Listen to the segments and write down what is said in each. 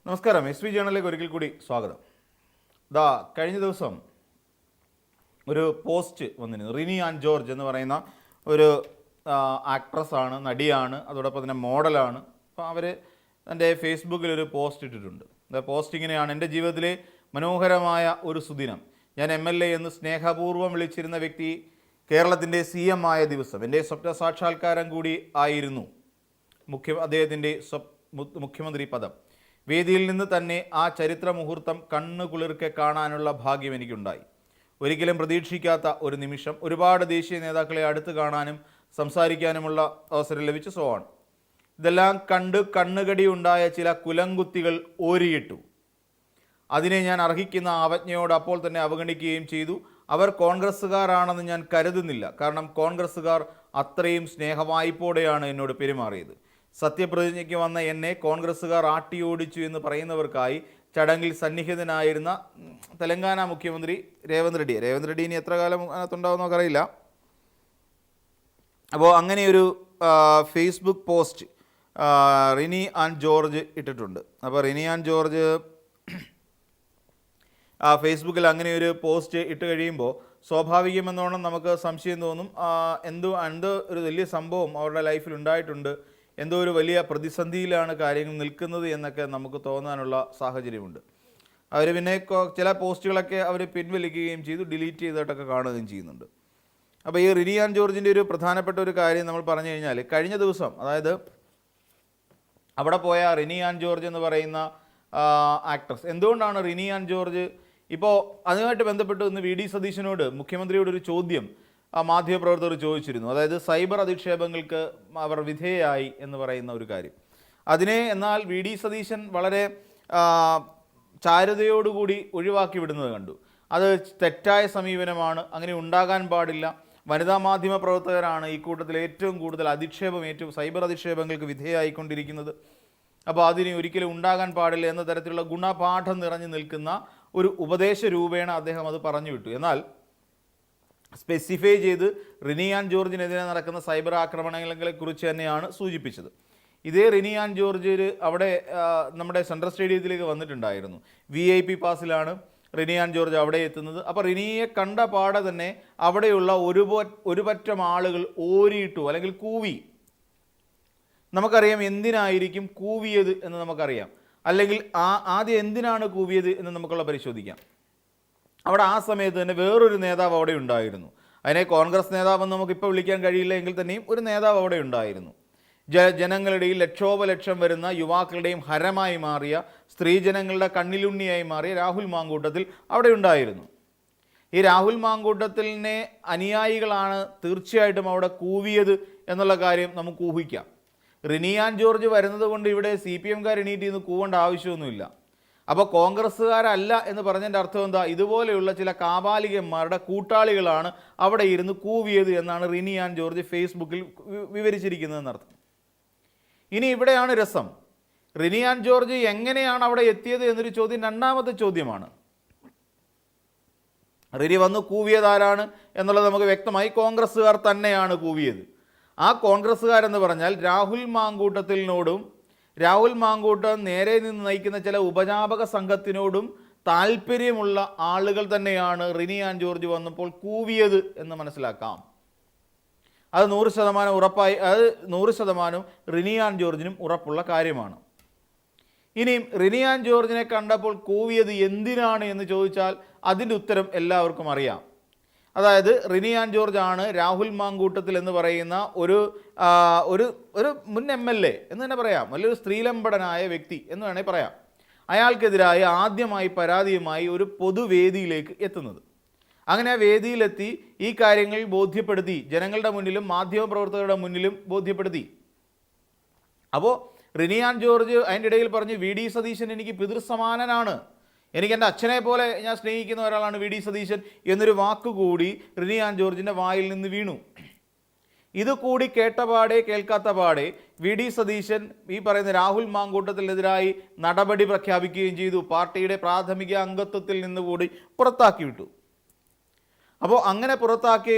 നമസ്കാരം. S V ജേണലിലേക്ക് ഒരിക്കൽ കൂടി സ്വാഗതം. കഴിഞ്ഞ ദിവസം ഒരു പോസ്റ്റ് വന്നിരുന്നു. റിനി ആൻ ജോർജ് എന്ന് പറയുന്ന ഒരു ആക്ട്രസ്സാണ്, നടിയാണ്, അതോടൊപ്പം തന്നെ മോഡലാണ്. അപ്പോൾ അവർ എൻ്റെ ഫേസ്ബുക്കിലൊരു പോസ്റ്റ് ഇട്ടിട്ടുണ്ട്. പോസ്റ്റ് ഇങ്ങനെയാണ്: എൻ്റെ ജീവിതത്തിലെ മനോഹരമായ ഒരു സുദിനം. ഞാൻ MLA എന്ന് സ്നേഹപൂർവ്വം വിളിച്ചിരുന്ന വ്യക്തി കേരളത്തിൻ്റെ CM ആയ ദിവസം. എൻ്റെ സ്വപ്ന സാക്ഷാത്കാരം കൂടി ആയിരുന്നു അദ്ദേഹത്തിൻ്റെ മുഖ്യമന്ത്രി പദം. വേദിയിൽ നിന്ന് തന്നെ ആ ചരിത്ര മുഹൂർത്തം കണ്ണു കുളിർക്കെ കാണാനുള്ള ഭാഗ്യം എനിക്കുണ്ടായി. ഒരിക്കലും പ്രതീക്ഷിക്കാത്ത ഒരു നിമിഷം. ഒരുപാട് ദേശീയ നേതാക്കളെ അടുത്ത് കാണാനും സംസാരിക്കാനുമുള്ള അവസരം ലഭിച്ചു. സോൺ ഇതെല്ലാം കണ്ട് കണ്ണുകടി ഉണ്ടായ ചില കുലങ്കുത്തികൾ ഓരിയിട്ടു. അതിനെ ഞാൻ അർഹിക്കുന്ന അവജ്ഞയോട് അപ്പോൾ തന്നെ അവഗണിക്കുകയും ചെയ്തു. അവർ കോൺഗ്രസ്സുകാരാണെന്ന് ഞാൻ കരുതുന്നില്ല. കാരണം കോൺഗ്രസ്സുകാർ അത്രയും സ്നേഹവായ്പോടെയാണ് എന്നോട് പെരുമാറിയത്. സത്യപ്രതിജ്ഞയ്ക്ക് വന്ന എന്നെ കോൺഗ്രസ്സുകാർ ആട്ടിയോടിച്ചു എന്ന് പറയുന്നവർക്കായി ചടങ്ങിൽ സന്നിഹിതനായിരുന്ന തെലങ്കാന മുഖ്യമന്ത്രി രേവന്ത് റെഡ്ഡി ഇനി എത്ര കാലം അതിനകത്തുണ്ടാവുമെന്ന് നമുക്കറിയില്ല. അപ്പോൾ അങ്ങനെയൊരു Facebook post Rini an George ഇട്ടിട്ടുണ്ട്. അപ്പോൾ റിനി ആൻ ജോർജ് ഫേസ്ബുക്കിൽ അങ്ങനെ ഒരു പോസ്റ്റ് ഇട്ട് കഴിയുമ്പോൾ സ്വാഭാവികമെന്നോണം നമുക്ക് സംശയം തോന്നും. എന്തോ ഒരു വലിയ സംഭവം അവരുടെ ലൈഫിൽ ഉണ്ടായിട്ടുണ്ട്, എന്തോ ഒരു വലിയ പ്രതിസന്ധിയിലാണ് കാര്യങ്ങൾ നിൽക്കുന്നത് എന്നൊക്കെ നമുക്ക് തോന്നാനുള്ള സാഹചര്യമുണ്ട്. അവർ പിന്നെ ചില പോസ്റ്റുകളൊക്കെ അവർ പിൻവലിക്കുകയും ചെയ്തു, ഡിലീറ്റ് ചെയ്തിട്ടൊക്കെ കാണുകയും ചെയ്യുന്നുണ്ട്. അപ്പോൾ ഈ റിനി ആൻ ജോർജിൻ്റെ ഒരു പ്രധാനപ്പെട്ട ഒരു കാര്യം നമ്മൾ പറഞ്ഞു കഴിഞ്ഞാൽ, കഴിഞ്ഞ ദിവസം, അതായത് അവിടെ പോയ റിനി ആൻ ജോർജ് എന്ന് പറയുന്ന ആക്ട്രസ്, എന്തുകൊണ്ടാണ് റിനി ആൻ ജോർജ് ഇപ്പോൾ അതുമായിട്ട് ബന്ധപ്പെട്ട് ഇന്ന് VD സതീശനോട് മുഖ്യമന്ത്രിയോട് ഒരു ചോദ്യം മാധ്യമപ്രവർത്തകർ ചോദിച്ചിരുന്നു. അതായത് സൈബർ അധിക്ഷേപങ്ങൾക്ക് അവർ വിധേയയായി എന്ന് പറയുന്ന ഒരു കാര്യം. അതിനെ എന്നാൽ VD സതീശൻ വളരെ ചാരുതയോടുകൂടി ഒഴിവാക്കി വിടുന്നത് കണ്ടു. അത് തെറ്റായ സമീപനമാണ്, അങ്ങനെ ഉണ്ടാകാൻ പാടില്ല. വനിതാ മാധ്യമ പ്രവർത്തകരാണ് ഈ കൂട്ടത്തിൽ ഏറ്റവും കൂടുതൽ സൈബർ അധിക്ഷേപങ്ങൾക്ക് വിധേയമായിക്കൊണ്ടിരിക്കുന്നത്. അപ്പോൾ അതിന് ഒരിക്കലും ഉണ്ടാകാൻ പാടില്ല എന്ന തരത്തിലുള്ള ഗുണപാഠം നിറഞ്ഞു നിൽക്കുന്ന ഒരു ഉപദേശ രൂപേണ അദ്ദേഹം അത് പറഞ്ഞു വിട്ടു. എന്നാൽ സ്പെസിഫൈ ചെയ്ത് റിനി ആൻ ജോർജിനെതിരെ നടക്കുന്ന സൈബർ ആക്രമണങ്ങളെക്കുറിച്ച് തന്നെയാണ് സൂചിപ്പിച്ചത്. ഇതേ റിനി ആൻ ജോർജ് അവിടെ നമ്മുടെ സെൻട്രൽ സ്റ്റേഡിയത്തിലേക്ക് വന്നിട്ടുണ്ടായിരുന്നു. VIP പാസിലാണ് റിനി ആൻ ജോർജ് അവിടെ എത്തുന്നത്. അപ്പോൾ റിനിയെ കണ്ട പാടെ തന്നെ അവിടെയുള്ള ഒരു പറ്റം ആളുകൾ ഓരിയിട്ടു, അല്ലെങ്കിൽ കൂവി. നമുക്കറിയാം എന്തിനായിരിക്കും കൂവിയത് എന്ന് നമുക്കറിയാം, അല്ലെങ്കിൽ ആദ്യം എന്തിനാണ് കൂവിയത് എന്ന് നമുക്കുള്ള പരിശോധിക്കാം. അവിടെ ആ സമയത്ത് തന്നെ വേറൊരു നേതാവ് അവിടെ ഉണ്ടായിരുന്നു. അതിനെ കോൺഗ്രസ് നേതാവെന്ന് നമുക്കിപ്പോൾ വിളിക്കാൻ കഴിയില്ല എങ്കിൽ തന്നെയും ഒരു നേതാവ് അവിടെ ഉണ്ടായിരുന്നു. ജനങ്ങളുടെയും ലക്ഷോപലക്ഷം വരുന്ന യുവാക്കളുടെയും ഹരമായി മാറിയ, സ്ത്രീജനങ്ങളുടെ കണ്ണിലുണ്ണിയായി മാറിയ രാഹുൽ മാങ്കൂട്ടത്തിൽ അവിടെ ഉണ്ടായിരുന്നു. ഈ രാഹുൽ മാങ്കൂട്ടത്തിലിനെ അനുയായികളാണ് തീർച്ചയായിട്ടും അവിടെ കൂവിയത് എന്നുള്ള കാര്യം നമുക്ക് ഊഹിക്കാം. റിനി ആൻ ജോർജ് വരുന്നത് കൊണ്ട് ഇവിടെ CPMകാർ എണീറ്റ് നിന്ന് കൂവേണ്ട ആവശ്യമൊന്നുമില്ല. അപ്പോൾ കോൺഗ്രസ്സുകാരല്ല എന്ന് പറഞ്ഞതിൻ്റെ അർത്ഥം എന്താ? ഇതുപോലെയുള്ള ചില കാപാലികന്മാരുടെ കൂട്ടാളികളാണ് അവിടെ ഇരുന്ന് കൂവിയത് എന്നാണ് റിനി ആൻ ജോർജ് ഫേസ്ബുക്കിൽ വിവരിച്ചിരിക്കുന്നതെന്നർത്ഥം. ഇനി ഇവിടെയാണ് രസം. റിനി ആൻ ജോർജ് എങ്ങനെയാണ് അവിടെ എത്തിയത് എന്നൊരു ചോദ്യം രണ്ടാമത്തെ ചോദ്യമാണ്. റിനി വന്ന് കൂവിയതാരാണ് എന്നുള്ളത് നമുക്ക് വ്യക്തമായി. കോൺഗ്രസ്സുകാർ തന്നെയാണ് കൂവിയത്. ആ കോൺഗ്രസ്സുകാരെന്ന് പറഞ്ഞാൽ രാഹുൽ മാങ്കൂട്ടത്തിനോടും രാഹുൽ മാങ്കൂട്ടം നേരെ നിന്ന് നയിക്കുന്ന ചില ഉപജാപക സംഘത്തിനോടും താല്പര്യമുള്ള ആളുകൾ തന്നെയാണ് റിനി ആൻ ജോർജ് വന്നപ്പോൾ കൂവിയത് എന്ന് മനസ്സിലാക്കാം. അത് 100% ഉറപ്പായി, അത് 100% റിനി ആൻ ജോർജിനും ഉറപ്പുള്ള കാര്യമാണ്. ഇനിയും റിനി ആൻ ജോർജിനെ കണ്ടപ്പോൾ കൂവിയത് എന്തിനാണ് എന്ന് ചോദിച്ചാൽ അതിൻ്റെ ഉത്തരം എല്ലാവർക്കും അറിയാം. അതായത് റിനി ആൻ ജോർജ് ആണ് രാഹുൽ മാങ്കൂട്ടത്തിൽ എന്ന് പറയുന്ന ഒരു മുൻ MLA എന്ന് തന്നെ പറയാം, വലിയൊരു സ്ത്രീലമ്പടനായ വ്യക്തി എന്ന് വേണമെങ്കിൽ പറയാം. അയാൾക്കെതിരായി ആദ്യമായി പരാതിയുമായി ഒരു പൊതുവേദിയിലേക്ക് എത്തുന്നത്. അങ്ങനെ ആ വേദിയിലെത്തി ഈ കാര്യങ്ങൾ ബോധ്യപ്പെടുത്തി, ജനങ്ങളുടെ മുന്നിലും മാധ്യമപ്രവർത്തകരുടെ മുന്നിലും ബോധ്യപ്പെടുത്തി. അപ്പോൾ റിനി ആൻ ജോർജ് അതിൻ്റെ ഇടയിൽ പറഞ്ഞു, VD സതീശൻ എനിക്ക് പിതൃസമാനനാണ്, എനിക്ക് എൻ്റെ അച്ഛനെ പോലെ ഞാൻ സ്നേഹിക്കുന്ന ഒരാളാണ് VD സതീശൻ എന്നൊരു വാക്കുകൂടി റിനി ആൻ ജോർജിൻ്റെ വായിൽ നിന്ന് വീണു. ഇതുകൂടി കേട്ടപാടെ കേൾക്കാത്ത പാടെ VD സതീശൻ ഈ പറയുന്ന രാഹുൽ മാങ്കൂട്ടത്തിനെതിരായി നടപടി പ്രഖ്യാപിക്കുകയും ചെയ്തു. പാർട്ടിയുടെ പ്രാഥമിക അംഗത്വത്തിൽ നിന്നുകൂടി പുറത്താക്കി വിട്ടു. അപ്പോൾ അങ്ങനെ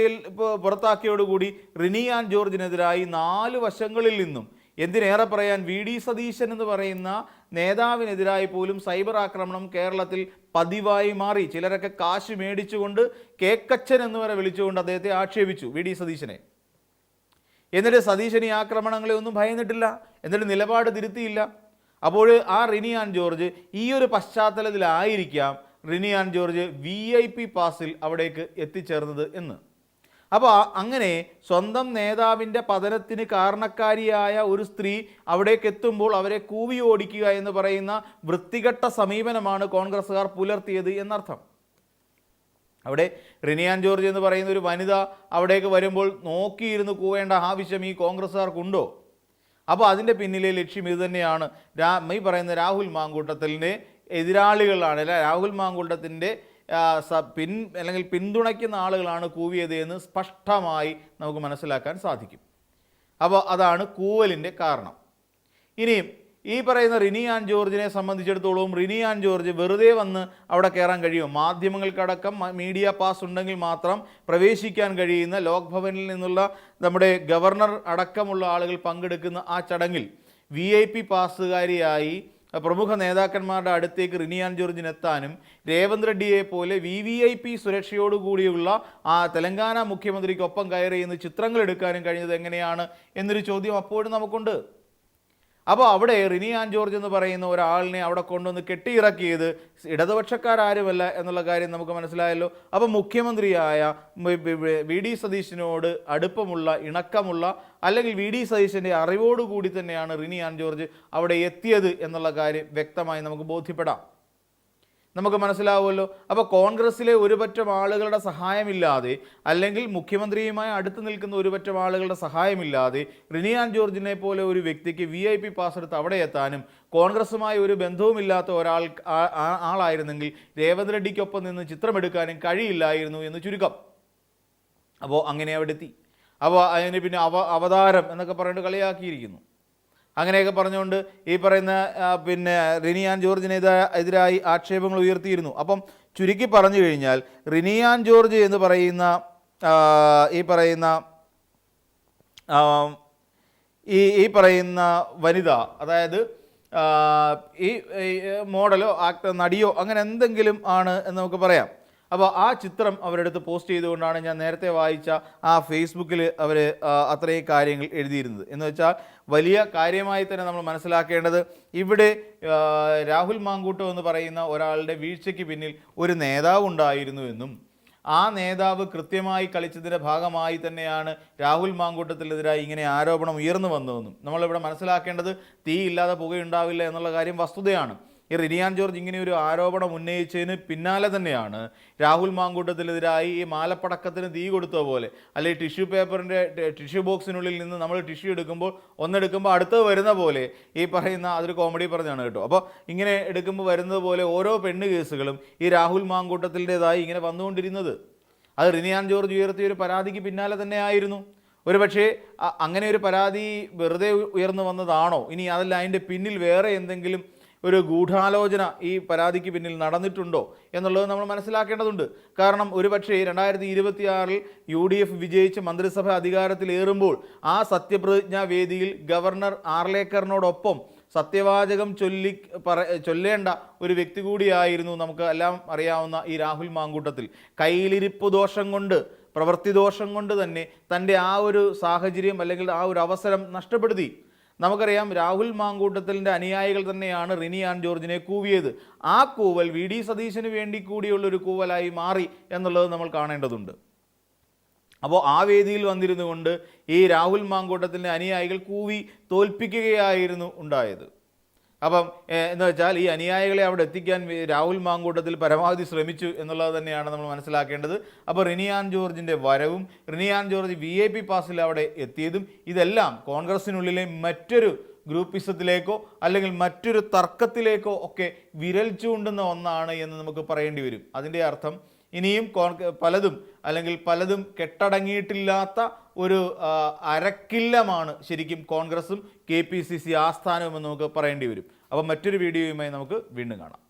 പുറത്താക്കിയോടുകൂടി റിനി ആൻ ജോർജിനെതിരായി 4 വശങ്ങളിൽ നിന്നും എന്തിനേറെ പറയാൻ വി.ഡി. സതീശൻ എന്ന് പറയുന്ന നേതാവിനെതിരായി പോലും സൈബർ ആക്രമണം കേരളത്തിൽ പതിവായി മാറി. ചിലരൊക്കെ കാശ് മേടിച്ചുകൊണ്ട് കേക്കച്ചൻ എന്ന് വരെ വിളിച്ചുകൊണ്ട് അദ്ദേഹത്തെ ആക്ഷേപിച്ചു, വി.ഡി. സതീശനെ. എന്നിട്ട് സതീശൻ ഈ ആക്രമണങ്ങളെ ഒന്നും ഭയന്നിട്ടില്ല, എന്നിട്ട് നിലപാട് തിരുത്തിയില്ല. അപ്പോൾ ആ റിനി ആൻ ജോർജ് ഈ ഒരു പശ്ചാത്തലത്തിലായിരിക്കാം റിനി ആൻ ജോർജ് VIP പാസിൽ അവിടേക്ക് എത്തിച്ചേർന്നത് എന്ന്. അപ്പോൾ അങ്ങനെ സ്വന്തം നേതാവിൻ്റെ പതനത്തിന് കാരണക്കാരിയായ ഒരു സ്ത്രീ അവിടേക്ക് എത്തുമ്പോൾ അവരെ കൂവി ഓടിക്കുക എന്ന് പറയുന്ന വൃത്തികെട്ട സമീപനമാണ് കോൺഗ്രസ്സുകാർ പുലർത്തിയത് എന്നർത്ഥം. അവിടെ റിനി ആൻ ജോർജ് എന്ന് പറയുന്ന ഒരു വനിത അവിടേക്ക് വരുമ്പോൾ നോക്കിയിരുന്ന് കൂവേണ്ട ആവശ്യം ഈ കോൺഗ്രസ്സുകാർക്കുണ്ടോ? അപ്പോൾ അതിൻ്റെ പിന്നിലെ ലക്ഷ്യം ഇത് തന്നെയാണ്. ഈ പറയുന്ന രാഹുൽ മാങ്കൂട്ടത്തിൻ്റെ എതിരാളികളാണ്, അല്ല രാഹുൽ മാങ്കൂട്ടത്തിൻ്റെ അല്ലെങ്കിൽ പിന്തുണയ്ക്കുന്ന ആളുകളാണ് കൂവിയത് എന്ന് സ്പഷ്ടമായി നമുക്ക് മനസ്സിലാക്കാൻ സാധിക്കും. അപ്പോൾ അതാണ് കൂവലിൻ്റെ കാരണം. ഇനിയും ഈ പറയുന്ന റിനി ആൻ ജോർജിനെ സംബന്ധിച്ചിടത്തോളം റിനി ആൻ ജോർജ് വെറുതെ വന്ന് അവിടെ കയറാൻ കഴിയും. മാധ്യമങ്ങൾക്കടക്കം മീഡിയ പാസ് ഉണ്ടെങ്കിൽ മാത്രം പ്രവേശിക്കാൻ കഴിയുന്ന ലോക് ഭവനിൽ നിന്നുള്ള നമ്മുടെ ഗവർണർ അടക്കമുള്ള ആളുകൾ പങ്കെടുക്കുന്ന ആ ചടങ്ങിൽ VIP പാസുകാരിയായി പ്രമുഖ നേതാക്കന്മാരുടെ അടുത്തേക്ക് റിനി ആൻ ജോർജിനെത്താനും രേവന്ത് റെഡ്ഡിയെ പോലെ VVIP സുരക്ഷയോടുകൂടിയുള്ള ആ തെലങ്കാന മുഖ്യമന്ത്രിക്കൊപ്പം കയറി എന്ന് ചിത്രങ്ങൾ എടുക്കാനും കഴിഞ്ഞത് എങ്ങനെയാണ് എന്നൊരു ചോദ്യം അപ്പോഴും നമുക്കുണ്ട്. അപ്പോൾ അവിടെ റിനി ആൻ ജോർജ് എന്ന് പറയുന്ന ഒരാളിനെ അവിടെ കൊണ്ടുവന്ന് കെട്ടിയിറക്കിയത് ഇടതുപക്ഷക്കാരുമല്ല എന്നുള്ള കാര്യം നമുക്ക് മനസ്സിലായല്ലോ. അപ്പോൾ മുഖ്യമന്ത്രിയായ വി.ഡി. സതീശനോട് അടുപ്പമുള്ള, ഇണക്കമുള്ള, അല്ലെങ്കിൽ വി.ഡി. സതീശൻ്റെ അറിവോടുകൂടി തന്നെയാണ് റിനി ആൻ ജോർജ് അവിടെ എത്തിയത് എന്നുള്ള കാര്യം വ്യക്തമായി നമുക്ക് ബോധ്യപ്പെടാം, നമുക്ക് മനസ്സിലാവുമല്ലോ. അപ്പോൾ കോൺഗ്രസ്സിലെ ഒരുപറ്റം ആളുകളുടെ സഹായമില്ലാതെ, അല്ലെങ്കിൽ മുഖ്യമന്ത്രിയുമായി അടുത്ത് നിൽക്കുന്ന ഒരുപറ്റം ആളുകളുടെ സഹായമില്ലാതെ റിനി ആൻ ജോർജിനെ പോലെ ഒരു വ്യക്തിക്ക് VIP പാസ് എടുത്ത് അവിടെ എത്താനും കോൺഗ്രസുമായി ഒരു ബന്ധവുമില്ലാത്ത ആളായിരുന്നെങ്കിൽ രേവന്ത് റെഡ്ഡിക്കൊപ്പം നിന്ന് ചിത്രമെടുക്കാനും കഴിയില്ലായിരുന്നു എന്ന് ചുരുക്കം. അപ്പോൾ അങ്ങനെ അവിടെ എത്തി. അപ്പോൾ അതിന് പിന്നെ അവതാരം എന്നൊക്കെ പറഞ്ഞിട്ട് കളിയാക്കിയിരിക്കുന്നു. അങ്ങനെയൊക്കെ പറഞ്ഞുകൊണ്ട് ഈ പറയുന്ന പിന്നെ റിനി ആൻ ജോർജിനെതിരായി ആക്ഷേപങ്ങൾ ഉയർത്തിയിരുന്നു. അപ്പം ചുരുക്കി പറഞ്ഞു കഴിഞ്ഞാൽ റിനി ആൻ ജോർജ് എന്ന് പറയുന്ന ഈ പറയുന്ന വനിത, അതായത് ഈ മോഡലോ നടിയോ അങ്ങനെ എന്തെങ്കിലും ആണ് എന്ന് നമുക്ക് പറയാം. അപ്പോൾ ആ ചിത്രം അവരെടുത്ത് പോസ്റ്റ് ചെയ്തുകൊണ്ടാണ് ഞാൻ നേരത്തെ വായിച്ച ആ ഫേസ്ബുക്കിൽ അവർ അത്രയും കാര്യങ്ങൾ എഴുതിയിരുന്നത്. എന്ന് വെച്ചാൽ വലിയ കാര്യമായി തന്നെ നമ്മൾ മനസ്സിലാക്കേണ്ടത് ഇവിടെ രാഹുൽ മാങ്കൂട്ടം എന്ന് പറയുന്ന ഒരാളുടെ വീഴ്ചയ്ക്ക് പിന്നിൽ ഒരു നേതാവ് ഉണ്ടായിരുന്നു എന്നും ആ നേതാവ് കൃത്യമായി കളിച്ചതിൻ്റെ ഭാഗമായി തന്നെയാണ് രാഹുൽ മാങ്കൂട്ടത്തിനെതിരായി ഇങ്ങനെ ആരോപണം ഉയർന്നു വന്നതെന്നും നമ്മളിവിടെ മനസ്സിലാക്കേണ്ടത് തീയില്ലാതെ പുകയുണ്ടാവില്ല എന്നുള്ള കാര്യം വസ്തുതയാണ്. ഈ റിനി ആൻ ജോർജ് ഇങ്ങനെ ഒരു ആരോപണം ഉന്നയിച്ചതിന് പിന്നാലെ തന്നെയാണ് രാഹുൽ മാങ്കൂട്ടത്തിനെതിരായി ഈ മാലപ്പടക്കത്തിന് തീ കൊടുത്ത പോലെ, അല്ലെങ്കിൽ ടിഷ്യൂ ബോക്സിനുള്ളിൽ നിന്ന് നമ്മൾ ടിഷ്യൂ എടുക്കുമ്പോൾ ഒന്നെടുക്കുമ്പോൾ അടുത്തത് വരുന്ന പോലെ, ഈ പറയുന്ന അതൊരു കോമഡി പറഞ്ഞാണ് കേട്ടോ. അപ്പോൾ ഇങ്ങനെ എടുക്കുമ്പോൾ വരുന്നത് പോലെ ഓരോ പെണ്ണ് കേസുകളും ഈ രാഹുൽ മാങ്കൂട്ടത്തിൻ്റെതായി ഇങ്ങനെ വന്നുകൊണ്ടിരുന്നത് അത് റിനി ആൻ ജോർജ് ഉയർത്തിയ ഒരു പരാതിക്ക് പിന്നാലെ തന്നെ ആയിരുന്നു. ഒരു പക്ഷേ അങ്ങനെ ഒരു പരാതി വെറുതെ ഉയർന്നു വന്നതാണോ, ഇനി അതല്ല അതിൻ്റെ പിന്നിൽ വേറെ എന്തെങ്കിലും ഒരു ഗൂഢാലോചന ഈ പരാതിക്ക് പിന്നിൽ നടന്നിട്ടുണ്ടോ എന്നുള്ളത് നമ്മൾ മനസ്സിലാക്കേണ്ടതുണ്ട്. കാരണം ഒരുപക്ഷേ 2026 UDF വിജയിച്ച് മന്ത്രിസഭ അധികാരത്തിലേറുമ്പോൾ ആ സത്യപ്രതിജ്ഞാ വേദിയിൽ ഗവർണർ ആർലേക്കറിനോടൊപ്പം സത്യവാചകം ചൊല്ലേണ്ട ഒരു വ്യക്തി കൂടിയായിരുന്നു നമുക്ക് എല്ലാം അറിയാവുന്ന ഈ രാഹുൽ മാങ്കൂട്ടത്തിൽ. കയ്യിലിരിപ്പ് ദോഷം കൊണ്ട്, പ്രവൃത്തി ദോഷം കൊണ്ട് തന്നെ തൻ്റെ ആ ഒരു സാഹചര്യം അല്ലെങ്കിൽ ആ ഒരു അവസരം നഷ്ടപ്പെടുത്തി. നമുക്കറിയാം രാഹുൽ മാങ്കൂട്ടത്തിൻ്റെ അനുയായികൾ തന്നെയാണ് റിനി ആൻ ജോർജിനെ കൂവിയത്. ആ കൂവൽ വി.ഡി. സതീശന് വേണ്ടി കൂടിയുള്ളൊരു കൂവലായി മാറി എന്നുള്ളത് നമ്മൾ കാണേണ്ടതുണ്ട്. അപ്പോൾ ആ വേദിയിൽ വന്നിരുന്നു കൊണ്ട് ഈ രാഹുൽ മാങ്കൂട്ടത്തിൻ്റെ അനുയായികൾ കൂവി തോൽപ്പിക്കുകയായിരുന്നു ഉണ്ടായത്. അപ്പം എന്ന് വെച്ചാൽ ഈ അനുയായികളെ അവിടെ എത്തിക്കാൻ രാഹുൽ മാങ്കൂട്ടത്തിൽ പരമാവധി ശ്രമിച്ചു എന്നുള്ളത് തന്നെയാണ് നമ്മൾ മനസ്സിലാക്കേണ്ടത്. അപ്പോൾ റിനി ആൻ ജോർജിൻ്റെ വരവും റിനി ആൻ ജോർജ് VIP പാസിൽ അവിടെ എത്തിയതും ഇതെല്ലാം കോൺഗ്രസിനുള്ളിലെ മറ്റൊരു ഗ്രൂപ്പിസത്തിലേക്കോ അല്ലെങ്കിൽ മറ്റൊരു തർക്കത്തിലേക്കോ ഒക്കെ വിരൽ ചൂണ്ടുന്ന ഒന്നാണ് എന്ന് നമുക്ക് പറയേണ്ടി വരും. അതിൻ്റെ അർത്ഥം ഇനിയും പലതും കെട്ടടങ്ങിയിട്ടില്ലാത്ത ഒരു അരക്കില്ലമാണ് ശരിക്കും കോൺഗ്രസും KPCC ആസ്ഥാനവും എന്ന് നമുക്ക് പറയേണ്ടി വരും. അപ്പം മറ്റൊരു വീഡിയോയുമായി നമുക്ക് വീണ്ടും കാണാം.